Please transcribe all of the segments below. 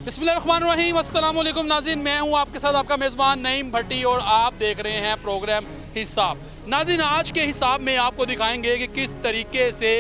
बिस्मिल्लाहिर्रहमानिर्रहीम, अस्सलाम वालेकुम नाज़रीन, मैं हूं आपके साथ आपका मेज़बान नईम भट्टी और आप देख रहे हैं प्रोग्राम हिसाब। नाज़रीन, आज के हिसाब में आपको दिखाएंगे कि किस तरीके से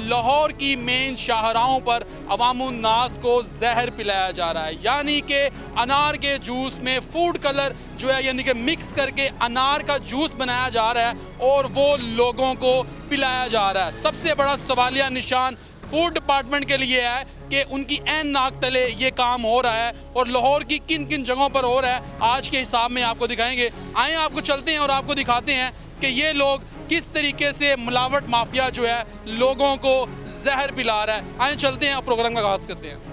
लाहौर की मेन शाहराहों पर अवामुन्नास को जहर पिलाया जा रहा है, यानी कि अनार के जूस में फूड कलर जो है यानी कि मिक्स करके अनार का जूस बनाया जा रहा है और वो लोगों को पिलाया जा रहा है। सबसे बड़ा सवालिया निशान फूड डिपार्टमेंट के लिए है कि उनकी ऐन नाक तले ये काम हो रहा है और लाहौर की किन किन जगहों पर हो रहा है आज के हिसाब में आपको दिखाएंगे। आए आपको चलते हैं और आपको दिखाते हैं कि ये लोग किस तरीके से मिलावट माफिया जो है लोगों को जहर पिला रहा है। आए चलते हैं और प्रोग्राम का आगाज करते हैं।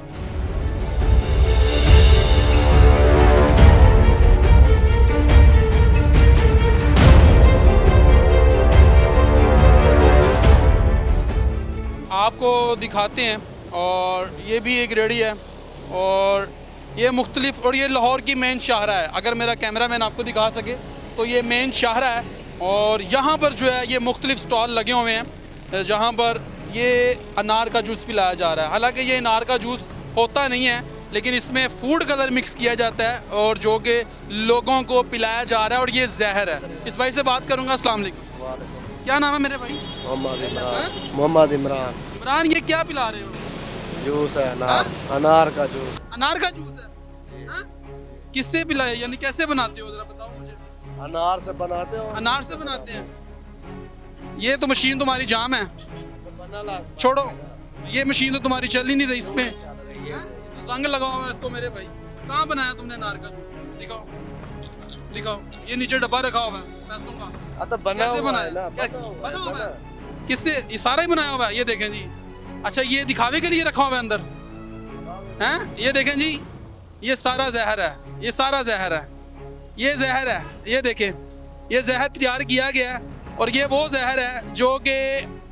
आपको दिखाते हैं और ये भी एक रेडी है और ये मुख्तलिफ और ये लाहौर की मेन शाहरा है। अगर मेरा कैमरामैन आपको दिखा सके तो ये मेन शाहरा है और यहाँ पर जो है ये मुख्तलिफ स्टॉल लगे हुए हैं जहाँ पर ये अनार का जूस पिलाया जा रहा है। हालांकि ये अनार का जूस होता नहीं है लेकिन इसमें फूड कलर मिक्स किया जाता है और जो कि लोगों को पिलाया जा रहा है और ये जहर है। इस भाई से बात करूँगा। अस्सलाम वालेकुम, क्या नाम है मेरे भाई? मोहम्मद इमरान। इमरान, ये क्या पिला रहे हो? जूस है अनार का जूस। अनार का जूस है? हाँ? किससे पिलाए यानी कैसे बनाते हो जरा बताओ मुझे। अनार से बनाते हो? अनार से बनाते हैं। ये तो मशीन तुम्हारी जाम है, छोड़ो। ये मशीन तो तुम्हारी चल ही नहीं रही, इसमें जंग लगा हुआ है इसको। मेरे भाई, कहाँ बनाया तुमने अनार का जूस? दिखाओ दिखाओ। ये नीचे डब्बा रखा हुआ है पैसों का। तो बना हुआ है ना, बना हुआ है। किससे? ये सारा ही बनाया हुआ है। ये देखें जी। अच्छा, ये दिखावे के लिए रखा हुआ है अंदर हैं? ये देखें जी, ये सारा जहर है, ये सारा जहर है, ये जहर है। ये देखें, ये जहर तैयार किया गया है और ये वो जहर है जो कि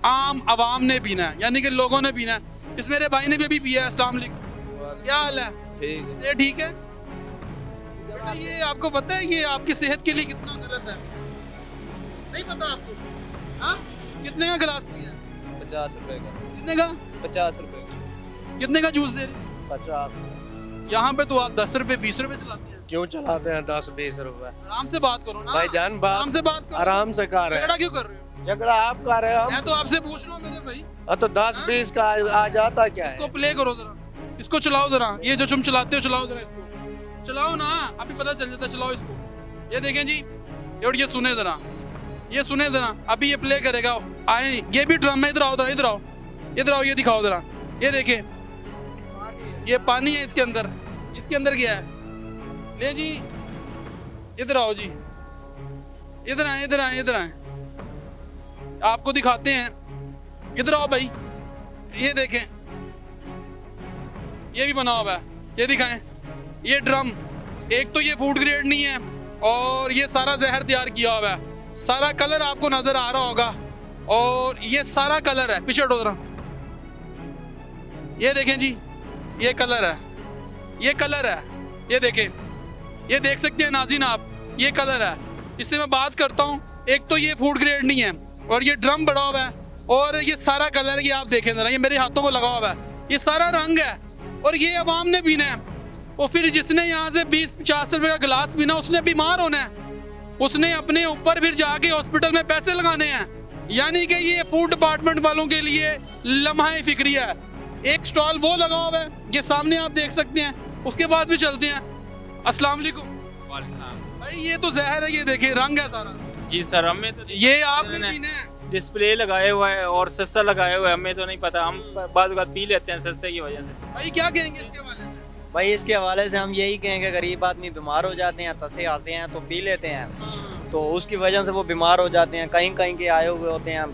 आम आवाम ने पीना है, यानी कि लोगों ने पीना है। इस मेरे भाई ने भी अभी पिया है। अस्सलाम वालेकुम, क्या हाल है? ठीक, ठीक है बेटा। ये आपको पता है ये आपकी सेहत के लिए कितना गलत है? नहीं पता आपको? हाँ, कितने का गिलास पिया? 50 रुपए का। कितने का? 50 रुपए का। कितने का जूस दे? 50। यहाँ पे तो आप 10 रुपए 20 रुपए चलाते हैं। क्यों चलाते हैं 10-20 रुपए? आराम से बात करो ना भाईजान, आराम से बात करो। आराम से कर रहे झगड़ा हैं। क्यों कर रहे हो? झगड़ा आप कर रहे हो, मैं तो आपसे पूछ रहा हूँ मेरे भाई। तो 10-20 का आ जाता क्या इसको है? प्ले करो जरा, इसको चलाओ जरा। ये जो तुम चलाते हो चलाओ जरा, इसको चलाओ ना, अभी पता चल जाता है। चलाओ इसको। ये देखें जी, और ये सुने जरा, ये सुने जरा, अभी ये प्ले करेगा। आए, ये भी ड्रम है। इधर आओ, इधर आओ, इधर आओ, ये दिखाओ जरा। ये देखें, ये पानी है इसके अंदर। इसके अंदर क्या है? ले जी, इधर आओ जी, इधर आए, इधर आए, इधर आए, आपको दिखाते हैं। इधर आओ भाई, ये देखें, ये भी बना हुआ है। ये दिखाएं, ये ड्रम। एक तो ये फूड ग्रेड नहीं है और ये सारा जहर तैयार किया हुआ है। सारा कलर आपको नजर आ रहा होगा और ये सारा कलर है। पीछे हटो जरा, ये देखें जी, ये कलर है, ये कलर है। ये देखें, ये देख सकते हैं नाज़रीन आप, ये कलर है। इससे मैं बात करता हूँ। एक तो ये फूड ग्रेड नहीं है और ये ड्रम बड़ा हुआ है और ये सारा कलर, ये आप देखें जरा, ये मेरे हाथों को लगा हुआ है। ये सारा रंग है और ये अवाम ने पीना है। और फिर जिसने यहाँ से 20-50 रुपए का गिलास पीना, उसने बीमार होना है। उसने अपने ऊपर फिर जाके हॉस्पिटल में पैसे लगाने हैं। यानी कि ये फूड डिपार्टमेंट वालों के लिए लम्हा फिक्रिया है। एक स्टॉल वो लगा हुआ है, ये सामने आप देख सकते हैं। उसके बाद भी चलते हैं। अस्सलाम वालेकुम भाई, ये तो जहर है। ये देखिए, रंग है सारा। जी सर, हमें तो ये आपने पीना है। डिस्प्ले लगाए हुआ है और सस्ता लगाए हुआ है, हमें तो नहीं पता। हम बाज़ औक़ात पी लेते हैं सस्ते की वजह से। भाई क्या कहेंगे इसके हवाले से? भाई इसके हवाले से हम यही कहेंगे, गरीब आदमी बीमार हो जाते हैं, तसे आते हैं तो पी लेते हैं, तो उसकी वजह से वो बीमार हो जाते हैं। कहीं कहीं के आए हुए होते हैं,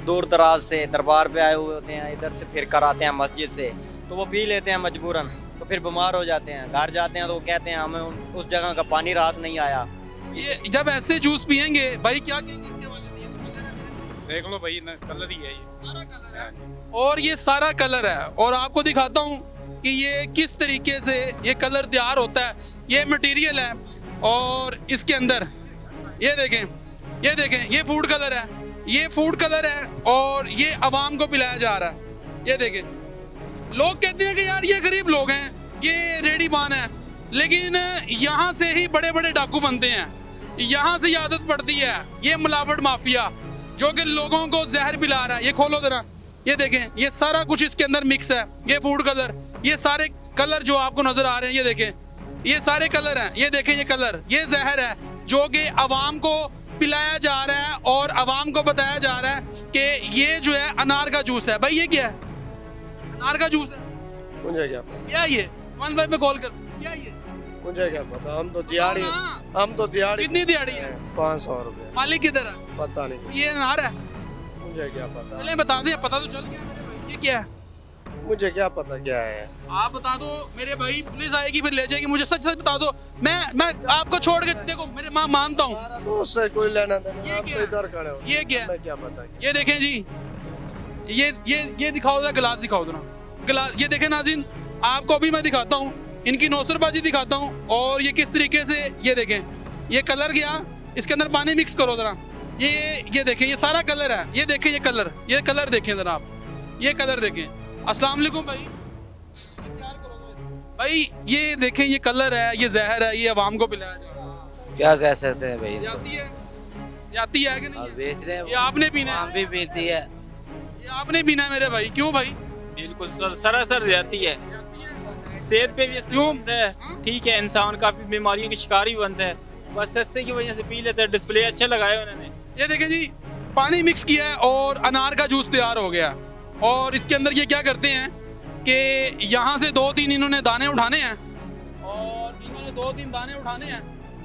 दूर दराज से दरबार पे आए हुए होते हैं, इधर से फिर कर आते हैं मस्जिद से, तो वो पी लेते हैं मजबूरन, तो फिर बीमार हो जाते हैं। घर जाते हैं तो वो कहते हैं हमें उस जगह का पानी रास नहीं आया। ये जब ऐसे जूस पियेंगे भाई, क्या कहेंगे इसके हवाले से? ये तो कलर है मेरे भाई। देख लो भाई, कलर ही है ये, सारा कलर है और ये सारा कलर है। और आपको दिखाता हूँ कि ये किस तरीके से ये कलर तैयार होता है। ये मटेरियल है और इसके अंदर ये देखें, ये देखें, ये फूड कलर है, ये फूड कलर है और ये आवाम को पिलाया जा रहा है। ये देखें, लोग कहते हैं कि यार ये गरीब लोग हैं, ये रेडी पान है, लेकिन यहाँ से ही बड़े बड़े डाकू बनते हैं, यहाँ से ही आदत पड़ती है। ये मिलावट माफिया जो कि लोगों को जहर पिला रहा है। ये खोलो जरा, ये देखें, ये सारा कुछ इसके अंदर मिक्स है। ये फूड कलर, ये सारे कलर जो आपको नजर आ रहे हैं, ये देखें, ये सारे कलर हैं। ये देखें, ये कलर, ये जहर है जो कि अवाम को पिलाया जा रहा है और अवाम को बताया जा रहा है कि ये जो है अनार का जूस है। भाई ये क्या है? अनार का जूस है। मुझे क्या क्या ये? वन भाई पे कॉल कर, क्या ये? मुझे क्या पता, हम तो दिहाड़ी, हम तो दिहाड़ी। कितनी दिहाड़ी है? 500 रुपए। मालिक किधर है? पता नहीं, ये अनार है। मुझे क्या पता, चले बता दे, पता तो चल गया मेरे भाई। ये क्या है? मुझे क्या पता क्या है। आप बता दो मेरे भाई, पुलिस आएगी फिर ले जाएगी। मुझे सच सच बता दो। मैं आपको छोड़ के देखो, मेरे माँ मानता हूँ। हमारा तो उससे कोई लेना देना, ये आप क्या तो है? इधर खड़े हो। ये क्या है? मैं क्या पता। ये देखें जी, ये दिखाओ जरा, गिलास दिखाओ जरा, गिलास। ये देखें नाज़रीन, आपको अभी मैं दिखाता हूँ, इनकी नौसरबाजी दिखाता हूँ। और ये किस तरीके से, ये देखें, ये कलर गया, इसके अंदर पानी मिक्स करो जरा। ये देखें, ये सारा कलर है। ये देखें, ये कलर देखें जरा आप, ये कलर देखें। अस्सलाम वालेकुम भाई, भाई ये देखें, ये कलर है, ये जहर है, ये अवाम को पिलाया जा रहा है। क्या कह सकते हैं भाई, जाती है कि नहीं अब है? बेच रहे हैं, ये आपने पीना हम है, भी पीती है। ये आपने पीना है मेरे भाई। क्यों भाई? बिल्कुल सर, सरासर जाती है, सेहत पे भी असर क्यों? बनता है। ठीक है, इंसान काफी बीमारियों की शिकार भी बनता है, बस सस्ते की वजह से पी लेते हैं। डिस्प्ले अच्छा लगाया उन्होंने। ये देखें जी, पानी मिक्स किया है और अनार का जूस तैयार हो गया। और इसके अंदर ये क्या करते हैं कि यहाँ से 2-3 इन्होंने दाने उठाने हैं, और इन्होंने 2-3 दाने उठाने हैं,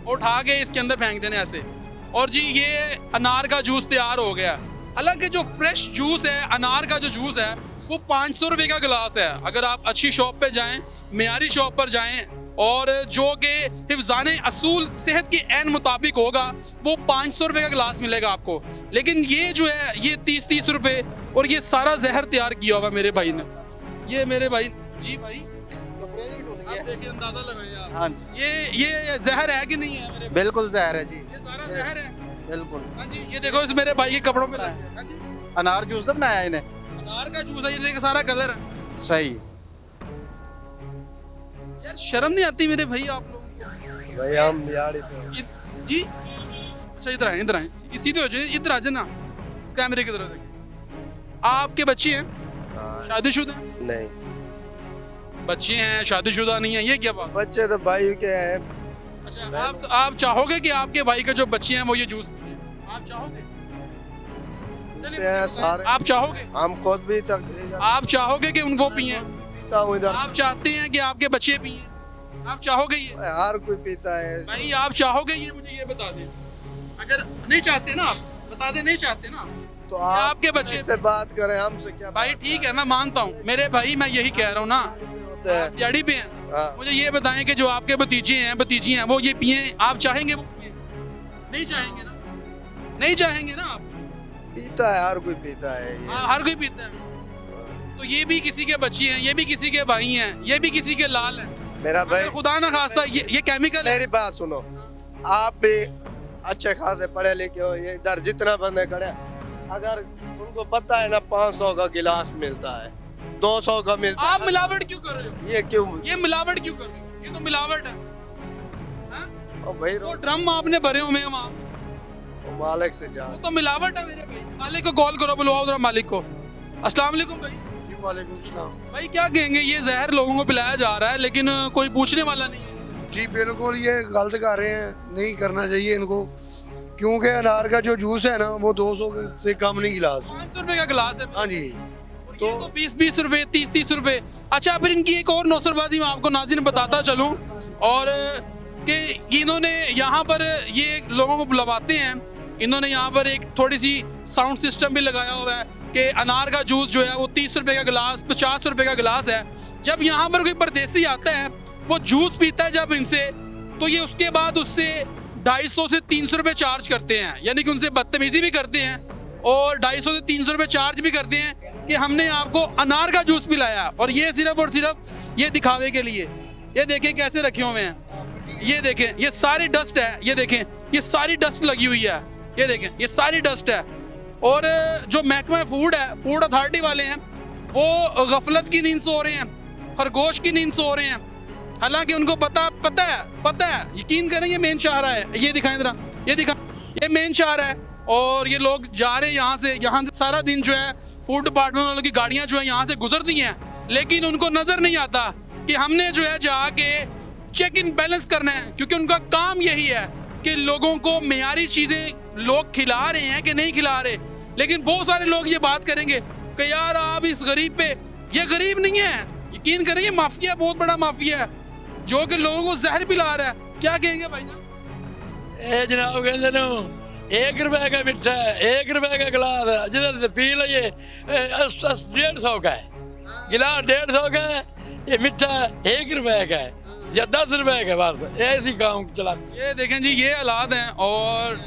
उठा के इसके अंदर फेंक देने ऐसे। और जी ये अनार का जूस तैयार हो गया। हालांकि जो फ्रेश जूस है, अनार का जो जूस है, वो 500 रुपये का गिलास है। अगर आप अच्छी शॉप पे जाएं, मियारी शॉप पर जाएं, और जो कि हिफ्ज़ान असूल सेहत के ऐन मुताबिक होगा, वो 500 रुपये का गिलास मिलेगा आपको। लेकिन ये जो है, ये 30-30 रुपये, और ये सारा जहर तैयार किया हुआ मेरे भाई ने। ये मेरे भाई जी, भाई आप देखिए, अंदाजा लगाइए आप। हाँ जी, ये जहर है कि नहीं है मेरे भाई? बिल्कुल जहर है जी, ये सारा जहर है। बिल्कुल। हाँ जी, ये देखो, इस मेरे भाई के कपड़ों पे लग गया। हाँ जी, अनार जूस तो बनाया इन्हें, अनार का जूस है, ये देखो सारा कलर है। सही। यार शर्म नहीं आती मेरे भाई आप लोग? भाई हम दिहाड़ी पे। जी अच्छा, इधर आए, इधर आए, सीधे हो जाए, इधर आ जाए ना, कैमरे की तरफ देखिए। आपके बच्चे हैं? हाँ, शादीशुदा? नहीं, बच्चे हैं, शादीशुदा नहीं है, ये क्या बात? बच्चे तो भाई के हैं। अच्छा, आप चाहोगे कि आपके भाई के जो बच्चे हैं वो ये जूस पिए? आप चाहोगे? चलिए, मुझे बताएं, सारे। आप चाहोगे? हम खुद भी तक इधर आप चाहोगे कि उनको पिए? पीता हूँ इधर। आप चाहते हैं कि आपके बच्चे पिए? आप चाहोगे ये? हर कोई पीता है। भाई आप चाहोगे ये? मुझे ये बता दें। अगर नहीं चाहते ना आप, बता दें, नहीं चाहते ना, तो ये आपके बच्चे से बात करें, हमसे क्या भाई ठीक है, मैं मानता हूँ मेरे भाई, मैं यही कह रहा हूँ ना, होते हैं। आप दिहाड़ी पे हैं। हाँ। मुझे ये बताएं कि जो आपके भतीजे हैं, भतीजी हैं, वो ये पिए, आप चाहेंगे वो पिए? नहीं चाहेंगे ना? नहीं चाहेंगे ना आप? पीता है, हर कोई पीता है ये। हाँ, हर कोई पीता है। तो ये भी किसी के बच्चे हैं, ये भी किसी के भाई हैं, ये भी किसी के लाल हैं। मेरा भाई, अगर खुदा ना खासा ये केमिकल है। मेरी बात सुनो, आप भी अच्छे खासे पढ़े लिखे हो, ये इधर जितना बंदे खड़े, अगर उनको पता है ना 500 का गिलास मिलता है, 200 का मिलता है, आप मिलावट क्यों कर रहे हो? ये क्यों? ये मिलावट क्यों कर रहे हो? ये तो मिलावट है। हाँ? ओ भाई वो ड्रम आपने भरे हुए हैं वहाँ, मालिक से जा। वो तो मिलावट है मेरे भाई। मालिक को कॉल करो, बुलवाओ जरा मालिक को। अस्सलाम वालेकुम भाई। वालेकुम सलाम। भाई क्या कहेंगे, ये जहर लोगों को पिलाया जा रहा है, लेकिन कोई पूछने वाला नहीं है। जी बिल्कुल, ये गलत कर रहे हैं, नहीं करना चाहिए इनको, क्योंकि अनार का जो जूस है ना, वो 200 से कम नहीं गिलास। 500 रुपए का गिलास है। हाँ जी, और ये तो 20-20 रुपए, 30-30 रुपए। अच्छा, फिर इनकी एक और नौसरबाजी मैं आपको नाज़रीन बताता चलूं, और कि इन्होंने यहाँ पर ये लोगों को बुलवाते हैं, इन्होंने यहाँ पर एक थोड़ी सी साउंड सिस्टम भी लगाया हुआ है कि अनार का जूस जो है वो 30 रुपए का गिलास, 50 रुपए का गिलास है। जब यहाँ पर कोई परदेसी आता है, वो जूस पीता है जब इनसे, तो ये उसके बाद उससे 250 से 300 रुपए चार्ज करते हैं, यानी कि उनसे बदतमीजी भी करते हैं, और 250 से 300 रुपए चार्ज भी करते हैं कि हमने आपको अनार का जूस पिलाया, और ये सिर्फ और सिर्फ ये दिखावे के लिए। ये देखें कैसे रखे हुए हैं, ये देखें, ये सारी डस्ट है, ये देखें, ये सारी डस्ट लगी हुई है, ये देखें, ये सारी डस्ट है। और जो महकमा फूड है, फूड अथॉरिटी वाले हैं, वो गफलत की नींद सो रहे हैं, खरगोश की नींद सो रहे हैं। हालांकि उनको पता है, यकीन करें ये मेन शाहरा है, ये दिखाएं जरा, ये मेन शाहरा है और ये लोग जा रहे हैं यहाँ से सारा दिन जो है फूड डिपार्टमेंट वालों की गाड़ियाँ जो है यहाँ से गुजरती हैं, लेकिन उनको नज़र नहीं आता कि हमने जो है जाके चेक इन बैलेंस करना है, क्योंकि उनका काम यही है कि लोगों को मेयारी चीज़ें लोग खिला रहे हैं कि नहीं खिला रहे। लेकिन बहुत सारे लोग ये बात करेंगे कि यार आप इस गरीब पे, ये गरीब नहीं है, यकीन करें ये माफिया, बहुत बड़ा माफिया है जो कि लोगों को जहर पिला रहा है। क्या कहेंगे भाई साहब? ए जनाब कहते नो 1 रुपए का मिठा है, 1 रुपए का गिलास है, जिधर से पी लो ये 150 का है गिलास, 150 का है, ये मिठा 1 रुपए का है या 10 रुपए का, बस ऐसी काम चला। ये देखें जी, ये हालात हैं। और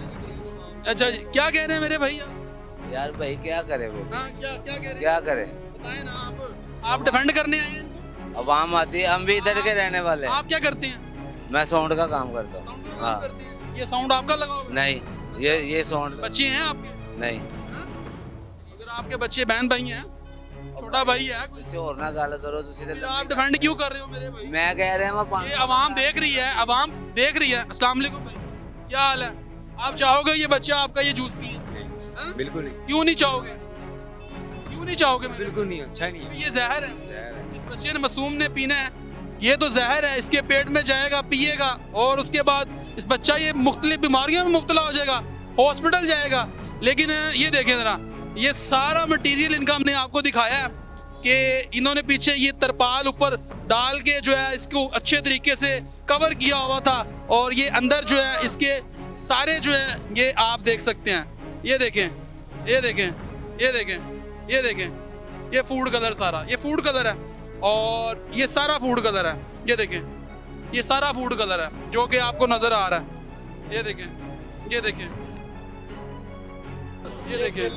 अच्छा जी, क्या कह रहे हैं मेरे भैया? यार भाई क्या करे वो, हाँ, क्या कह रहे हैं? क्या करे, बताएं ना, आप डिफेंड करने आए हैं इनको? अवाम आती है, हम भी इधर के रहने वाले हैं। आप क्या करते हैं? मैं साउंड का काम करता हूँ। साउंड का काम हाँ। करते हैं? ये साउंड आपका लगा हुआ है? नहीं, ये साउंड बच्चे हैं आपके? नहीं, अगर आपके बच्चे बहन भाई हैं, छोटा भाई है कोई, किसी और ना गल करो तुसी फिर ते। आप डिफेंड क्यों कर रहे हो मेरे भाई? मैं कह रहा मैं ये 500 आवाम देख रही है, आवाम देख रही है। अस्सलाम वालेकुम भाई, क्या हाल है? आप चाहोगे ये बच्चा आपका ये जूस पिए? हाँ? बिल्कुल नहीं, क्यों नहीं चाहोगे? क्यों नहीं चाहोगे मेरे बिल्कुल नहीं, अच्छा नहीं भाई? ये जहर है, है। इस बच्चे ने मासूम ने पीना है, ये तो जहर है, इसके पेट में जाएगा, पिएगा और उसके बाद इस बच्चा ये मुख्तलिफ बीमारियों में मुब्तला हो जाएगा, हॉस्पिटल जाएगा। लेकिन ये देखें ज़रा, ये सारा मटेरियल इनका हमने आपको दिखाया है कि इन्होंने पीछे ये तरपाल ऊपर डाल के जो है इसको अच्छे तरीके से कवर किया हुआ था और ये अंदर जो है इसके सारे जो है ये आप देख सकते हैं। ये देखें, ये देखें, ये देखें, ये देखें, ये फूड कलर, सारा ये फूड कलर है और ये सारा फूड कलर है। ये देखें, ये सारा फूड कलर है जो कि आपको नजर आ रहा है। ये देखें, ये देखें, ये देखें,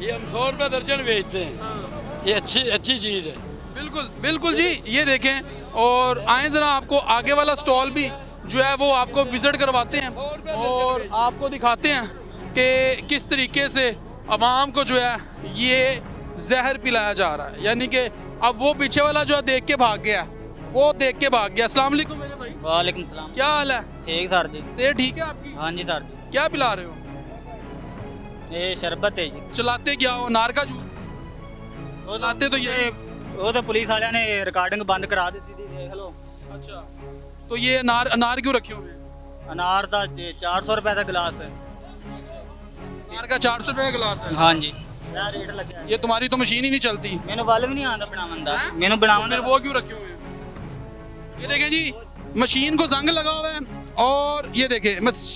ये हम 100 रुपए दर्जन बेचते हैं, ये अच्छी चीज है। बिल्कुल बिल्कुल जी। ये देखें और आए ज़रा आपको आगे वाला स्टॉल भी जो है वो आपको विजिट करवाते हैं और आपको दिखाते हैं कि किस तरीके से अवाम को जो है ये जहर पिलाया जा रहा है। यानी कि अब वो पीछे वाला जो है देख के भाग गया, वो देख के भाग गया। अस्सलाम वालेकुम मेरे भाई, वालेकुम सलाम। क्या हाल है? ठीक सर जी। सेहत ठीक है आपकी? हाँ जी सर जी, क्या पिला रहे हो? ये शरबत है जी। चलाते क्या हो? अनार का जूस चलाते तो ये। वो तो पुलिस वाले ने रिकॉर्डिंग बंद करा दी थी, देख लो। अच्छा, तो ये अनार क्यों रखे हुए हैं? अनार का 400 रुपए का गिलास है। अनार का 400 रुपए का गिलास है? हाँ जी, क्या रेट लगे? ये तुम्हारी तो मशीन ही नहीं चलती, मैंने वाल भी नहीं आंदा बनावन दा, हैं? मैंने बनावन फिर दा। वो क्यों रखे हुए हैं? ये देखें जी, मशीन को जंग लगा हुआ है और ये देखें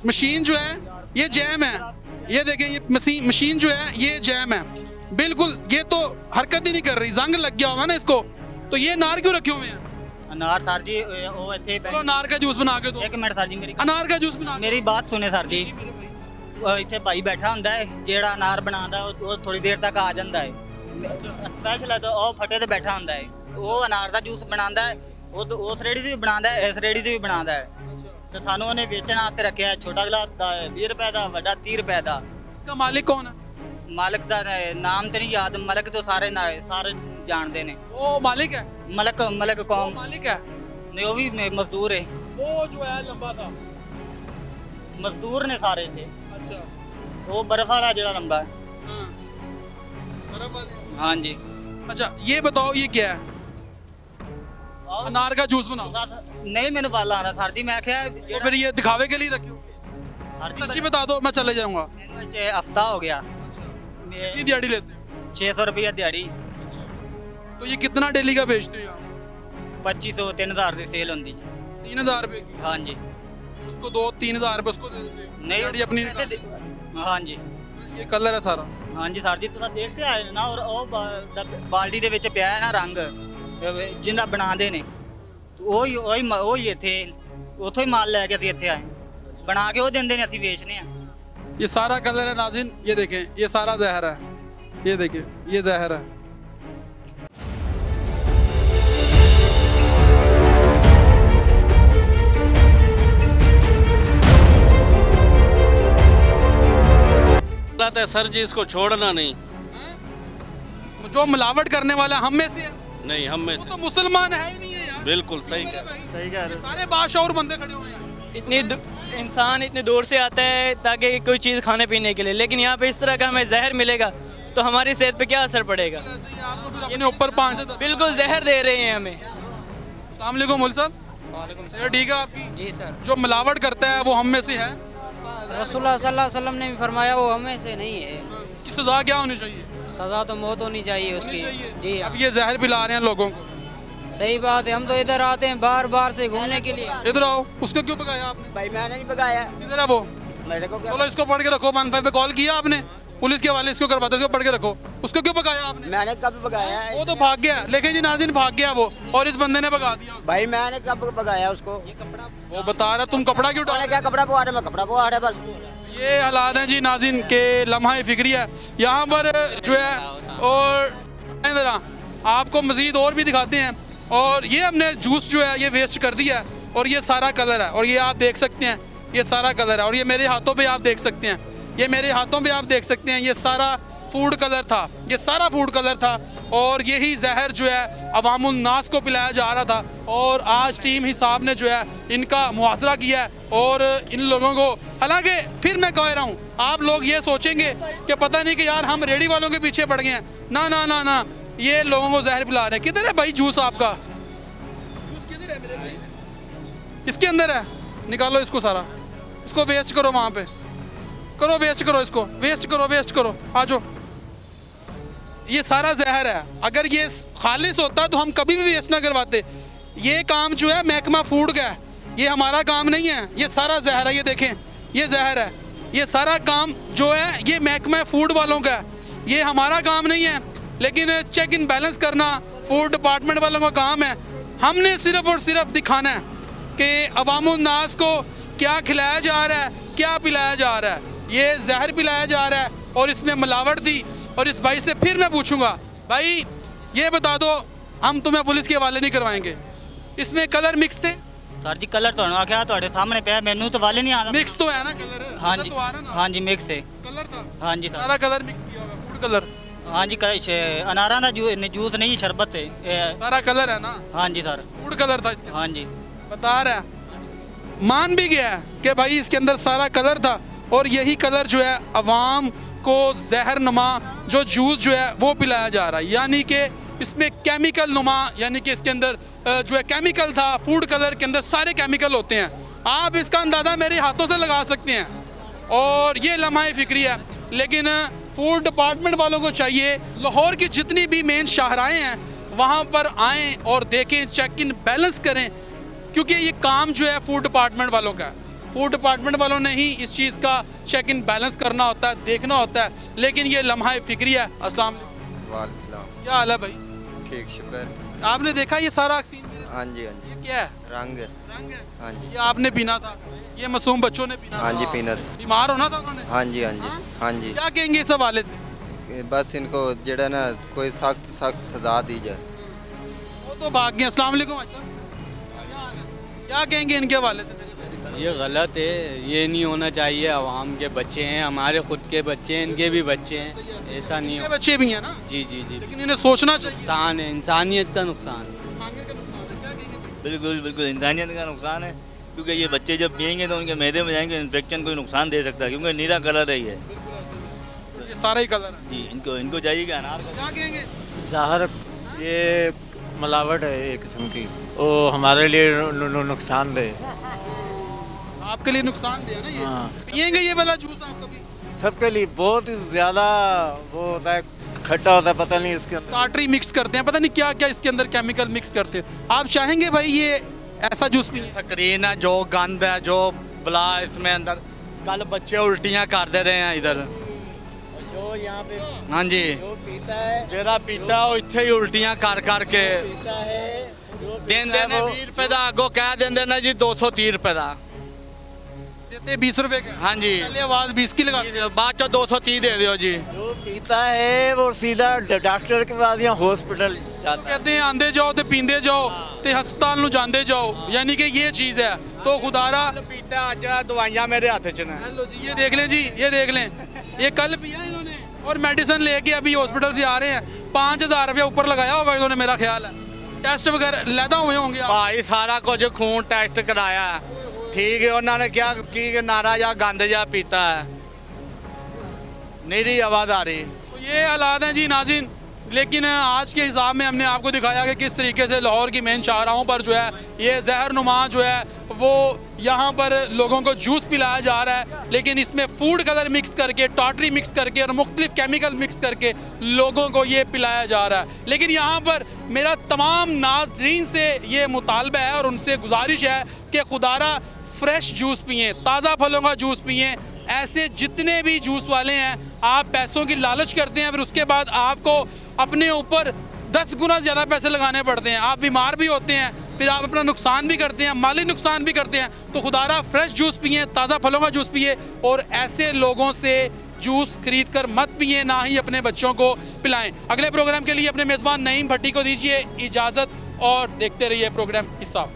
मशीन जो है ये जैम है। ये देखें, ये मशीन जो है ये जैम है बिल्कुल, ये तो हरकत ही नहीं कर रही, जंग लग गया हुआ है ना इसको। तो ये अनार क्यों रखे हुए हैं? अनार सर जी वो इत्थे चलो अनार का जूस बना के दो। 1 मिनट सर जी, मेरी अनार का जूस बना के मेरी बात सुने सर जी। ਉਹ ਇੱਥੇ ਭਾਈ ਬੈਠਾ ਹੁੰਦਾ ਹੈ ਜਿਹੜਾ ਅਨਾਰ ਬਣਾਉਂਦਾ ਉਹ ਥੋੜੀ ਦੇਰ ਤੱਕ ਆ ਜਾਂਦਾ ਹੈ ਸਪੈਸ਼ਲ ਹੈ ਤਾਂ ਉਹ ਫਟੇ ਤੇ ਬੈਠਾ ਹੁੰਦਾ ਹੈ ਉਹ ਅਨਾਰ ਦਾ ਜੂਸ ਬਣਾਉਂਦਾ ਹੈ ਉਹ ਉਸ ਰੇੜੀ ਦੀ ਵੀ ਬਣਾਉਂਦਾ ਹੈ ਇਸ ਰੇੜੀ ਦੀ ਵੀ ਬਣਾਉਂਦਾ ਹੈ ਤੇ ਸਾਨੂੰ ਉਹਨੇ ਵੇਚਣ ਵਾਸਤੇ ਰੱਖਿਆ ਹੈ। ਛੋਟਾ ਗਲਾਸ ਦਾ 20 ਰੁਪਏ ਦਾ, ਵੱਡਾ 30 ਰੁਪਏ ਦਾ। इसका मालिक कौन है? ਮਾਲਕ ਦਾ ਨਾਮ ਤੇ ਨਹੀਂ ਯਾਦ, ਮਲਕ ਤੋਂ ਸਾਰੇ ਜਾਣਦੇ ਨੇ। वो मालिक है? ਮਲਕ वो ਕੌਮ मालिक है? ਨੇ, ਉਹ ਵੀ ਮਜ਼ਦੂਰ ਹੈ। वो जो है लंबा था। ਮਜ਼ਦੂਰ ਨੇ ਸਾਰੇ ਇੱਥੇ। अच्छा, ਉਹ ਬਰਫ ਵਾਲਾ ਜਿਹੜਾ ਲੰਬਾ ਹੈ। हाँ, बर्फ वाले। ਹਾਂਜੀ। अच्छा, ये बताओ ये क्या है? अनार का जूस बनाओ। ਨਹੀਂ ਮੈਨੂੰ ਵਾਲ ਆਉਂਦਾ ਸਰ ਜੀ, ਮੈਂ ਕਿਹਾ तो फिर ये दिखावे के लिए रखे हो? ਸਰ ਜੀ सच्ची बता दो, मैं चले जाऊंगा। ਮੈਨੂੰ ਇਹ ਹਫਤਾ ਹੋ ਗਿਆ। कितनी दिहाड़ी लेते हो? 600 रुपया दिहाड़ी। तो ये कितना डेली का बेचते हो यहाँ? 2500 3000 ਦੀ ਸੇਲ ਹੁੰਦੀ ਜੀ। 3,000 रुपए की। ਹਾਂਜੀ। उसको 2-3,000 रुपए उसको दे देते हो? नहीं दिहाड़ी अपनी पैसे दे- ਹਾਂਜੀ ये कलर है सारा। ਹਾਂਜੀ ਸਰ ਜੀ, ਤੁਸੀਂ ਦੇਖ ਕੇ ਆਏ ਨਾ। ਔਰ ਉਹ ਬਾਲਟੀ ਦੇ ਵਿੱਚ ਪਿਆ ਹੈ ਨਾ ਰੰਗ ਜਿੰਦਾ ਬਣਾਉਂਦੇ ਨੇ, ਉਹੀ ਇੱਥੇ ਉੱਥੋਂ ਹੀ ਮਾਲ ਲੈ ਕੇ ਅਸੀਂ ਇੱਥੇ ਆਏ, ਬਣਾ ਕੇ ਉਹ ਦਿੰਦੇ ਨੇ, ਅਸੀਂ ਵੇਚਨੇ ਆ। ये सारा कलर है नाज़रीन, ये देखें, ये सारा जहर है। ये देखें, ये जहर है। गलत है सर जी, इसको छोड़ना नहीं। जो मिलावट करने वाला हम में से है, नहीं, हम में वो से तो मुसलमान है ही नहीं है यार। बिल्कुल सही कह रहे सही कह रहे सारे बादशाह बंदे खड़े हुए हैं। इंसान इतने दूर से आता है ताकि कोई चीज़ खाने पीने के लिए, लेकिन यहाँ पे इस तरह का हमें जहर मिलेगा तो हमारी सेहत पे क्या असर पड़ेगा। ऐसे ही आपको फिर अपने ऊपर 5 से 10। बिल्कुल जहर दे रहे हैं हमें। अस्सलाम वालेकुम मौलवी साहब। सेहत ठीक है आपकी? जी सर। जो मिलावट करता है वो हम में से है? रसूलुल्लाह सल्लल्लाहु अलैहि वसल्लम ने भी फरमाया वो हमें से नहीं है। इसकी सजा क्या होनी चाहिए? सज़ा तो मौत होनी चाहिए उसकी। जी अब ये जहर पिला रहे हैं लोगों को। सही बात है, हम तो इधर आते हैं बार बार से घूमने के लिए। इधर आओ। उसको क्यों भगाया आपने? भाई मैंने नहीं भगाया, किधर है वो? मेरे को चलो इसको पढ़ के रखो। 15 पे कॉल किया आपने? पुलिस के हवाले इसको करवाते, इसको पढ़ के रखो। उसको क्यों भगाया आपने? मैंने कब भगाया है? वो तो भाग गया, लेकिन जी नाज़रीन भाग गया वो, और इस बंदे ने भगा दिया उसको। भाई मैंने कब भगाया उसको? वो बता रहा तुम कपड़ा क्यों डाल? मैंने क्या कपड़ा पवा रहा, मैं कपड़ा पवा रहा बस। ये हालात हैं जी नाज़रीन के लम्हा फिक्री है यहाँ पर जो है। और ज़रा आपको मज़ीद और भी दिखाते हैं। और ये हमने जूस जो है ये वेस्ट कर दिया है, और ये सारा कलर है, और ये आप देख सकते हैं ये सारा कलर है, और ये मेरे हाथों पे आप देख सकते हैं, ये मेरे हाथों पे आप देख सकते हैं, ये सारा फूड कलर था, ये सारा फूड कलर था। और यही जहर जो है अवामुल नास को पिलाया जा रहा था। और आज टीम हिसाब ने जो है इनका मुआसरा किया है, और इन लोगों को, हालांकि फिर मैं कह रहा हूँ आप लोग ये सोचेंगे कि पता नहीं कि यार हम रेडी वालों के पीछे पड़ गए हैं। ना ना ना ना, ये लोगों को जहर पिला रहे हैं। किधर है भाई जूस आपका? जूस किधर है मेरे भाई? इसके अंदर है, निकालो इसको सारा, इसको वेस्ट करो, वहाँ पे करो, वेस्ट करो, इसको वेस्ट करो, वेस्ट करो, आ जाओ। ये सारा जहर है। अगर ये खालिस होता तो हम कभी भी वेस्ट ना करवाते। ये काम जो है महकमा फूड का है, ये हमारा काम नहीं है। ये सारा जहर है, ये देखें, ये जहर है। ये सारा काम जो है ये महकमा फूड वालों का है, ये हमारा काम नहीं है। लेकिन चेक इन बैलेंस करना फूड डिपार्टमेंट वालों का काम है। हमने सिर्फ और सिर्फ दिखाना है कि अवामुल नास को क्या खिलाया जा रहा है, क्या पिलाया जा रहा है। ये जहर पिलाया जा रहा है और इसमें मिलावट थी। और इस भाई से फिर मैं पूछूंगा, भाई ये बता दो, हम तुम्हें पुलिस के हवाले नहीं करवाएंगे, इसमें कलर मिक्स थे? सर जी कलर तो आख्या ਤੁਹਾਡੇ सामने पे मैनू तो वाले नहीं आता। मिक्स तो है ना कलर? हाँ कलर जी, तो आ रहा ना? हाँ जी मिक्स है। कलर था? हाँ जी सर। सारा कलर मिक्स किया हुआ फूड कलर? हाँ जी अनारा का जूस नहीं शरबत है। सारा कलर है ना? हाँ जी सर। फूड कलर था इसके? हाँ जी। बता रहा है, मान भी गया है कि भाई इसके अंदर सारा कलर था, और यही कलर जो है अवाम को जहर नुमा जो जूस जो है वो पिलाया जा रहा है। यानी कि इसमें केमिकल नुमा, यानी कि इसके अंदर जो है केमिकल था, फूड कलर के अंदर सारे केमिकल होते हैं। आप इसका अंदाज़ा मेरे हाथों से लगा सकते हैं, और ये लम्हा फिक्री है। लेकिन फूड डिपार्टमेंट वालों को चाहिए लाहौर की जितनी भी मेन शाहराएँ हैं वहाँ पर आएँ और देखें, चेक इन बैलेंस करें, क्योंकि ये काम जो है फूड डिपार्टमेंट वालों का है। फूड डिपार्टमेंट वालों ने ही इस चीज़ का चेक इन बैलेंस करना होता है, देखना होता है। लेकिन ये लम्हा फिक्री है। अस्सलाम वालेकुम, क्या हाल है भाई? ठीक, शुक्र। आपने देखा ये सारा वैक्सीन? हाँ जी, हाँ जी। ये क्या है? रंग है। रंग है? हाँ जी। ये आपने पीना था, ये मासूम बच्चों ने पीना हाँ था? जी, पीना था। बीमार होना था उन्होंने? हाँ जी, हाँ जी, हाँ जी। क्या कहेंगे इस हवाले से? बस इनको जड़ा ना कोई सख्त सख्त सजा दी जाए। वो तो भाग गए। अस्सलाम वालेकुम भाई साहब, क्या कहेंगे इनके हवाले से? ये गलत है, ये नहीं होना चाहिए। आवाम के बच्चे हैं, हमारे खुद के बच्चे हैं, इनके भी बच्चे हैं, ऐसा नहीं इनके हो। बच्चे भी हैं ना? जी जी जी। लेकिन इन्हें सोचना चाहिए। नुकसान है, इंसानियत का नुकसान है। इंसानियत का नुकसान है, क्या कहेंगे भाई? बिल्कुल बिल्कुल इंसानियत का नुकसान है, क्योंकि ये बच्चे जब पियेंगे तो उनके मैदे में जाएंगे, इन्फेक्शन कोई नुकसान दे सकता है, क्योंकि नीला कलर है ये। ये सारा ही कलर है। जी, इनको चाहिए कि अनार का। क्या कहेंगे? ज़ाहिर ये मिलावट है एक किस्म की, वो हमारे लिए नुकसानदेह। आपके लिए नुकसानदेह है ना ये? हाँ। पियेंगे ये वाला जूस आप कभी? सबके लिए बहुत ही ज़्यादा वो होता है, खट्टा होता है, पता नहीं इसके अंदर टाटरी मिक्स करते हैं, पता नहीं क्या क्या इसके अंदर केमिकल मिक्स करते हैं। आप चाहेंगे भाई ये ऐसा जूस पिए? स्क्रीन है, जो गंद है, जो बला इसमें अंदर, कल बच्चे उल्टियाँ कर दे रहे हैं इधर। जो यहाँ पे हाँ जी, जो पीता है, ਜਿਹੜਾ ਪੀਤਾ ਉਹ ਇੱਥੇ ਹੀ ਉਲਟੀਆਂ ਕਰ ਕਰਕੇ पीता है जो ਦਿੰਦੇ ਨੇ 20 ਰੁਪਏ ਦਾ, ਅੱਗੋਂ ਕਹਿ ਦਿੰਦੇ ਨੇ ਜੀ 230 ਰੁਪਏ ਦਾ। देते 20 रुपए का? हाँ जी, पहले आवाज 20 की लगा ਬਾਅਦ ਚੋਂ 230 ਦੇ ਦਿਓ जी। जो पीता है वो सीधा डॉक्टर के पास या हॉस्पिटल जाता है। कहते हैं आंदे जाओ तो पींदे जाओ ते हस्पताल नु जांदे जाओ, यानी कि ये चीज़ है। तो खुदारा ਪੀਤਾ ਅੱਜ ਦਵਾਈਆਂ ਮੇਰੇ ਹੱਥ 'ਚ ਨੇ। हेलो जी, ये देख लें जी, ये देख लें, ये कल पिया इन्होंने और मेडिसिन लेके अभी हॉस्पिटल से आ रहे हैं। 5000 रुपया ऊपर लगाया होगा इन्होंने, मेरा ख्याल है। ਟੈਸਟ ਵਗੈਰਾ ਲੈਦਾ ਹੋਏ ਹੋਣਗੇ ਆਪ? ਭਾਈ ਸਾਰਾ ਕੁਝ ਖੂਨ ਟੈਸਟ ਕਰਾਇਆ ਠੀਕ ਹੈ ਉਹਨਾਂ ਨੇ ਕਿਹਾ ਕੀ ਨਾਰਾ ਜਾਂ ਗੰਦ ਜਾਂ ਪੀਤਾ ਹੈ ਨੀਰੀ आवाज़ तो ये हालात हैं जी नाज़रीन। लेकिन आज के हिसाब में हमने आपको दिखाया कि किस तरीके से लाहौर की मेन शाहराहों पर जो है ये जहरनुमा जो है वो यहाँ पर लोगों को जूस पिलाया जा रहा है, लेकिन इसमें फूड कलर मिक्स करके, टॉटरी मिक्स करके और मुख्तलिफ केमिकल मिक्स करके लोगों को ये पिलाया जा रहा है। लेकिन यहाँ पर मेरा तमाम नाज़रीन से ये मुतालबा है और उनसे गुजारिश है कि खुदारा फ्रेश जूस पिएँ, ताज़ा फलों का जूस पिएँ। ऐसे जितने भी जूस वाले हैं आप पैसों की लालच करते हैं, फिर उसके बाद आपको अपने ऊपर 10 गुना ज़्यादा पैसे लगाने पड़ते हैं, आप बीमार भी होते हैं, फिर आप अपना नुकसान भी करते हैं, माली नुकसान भी करते हैं। तो खुदारा फ्रेश जूस पिए, ताज़ा फलों का जूस पिए और ऐसे लोगों से जूस खरीद कर मत पिए, ना ही अपने बच्चों को पिलाएं। अगले प्रोग्राम के लिए अपने मेज़बान नईम भट्टी को दीजिए इजाज़त और देखते रहिए प्रोग्राम हिसाब।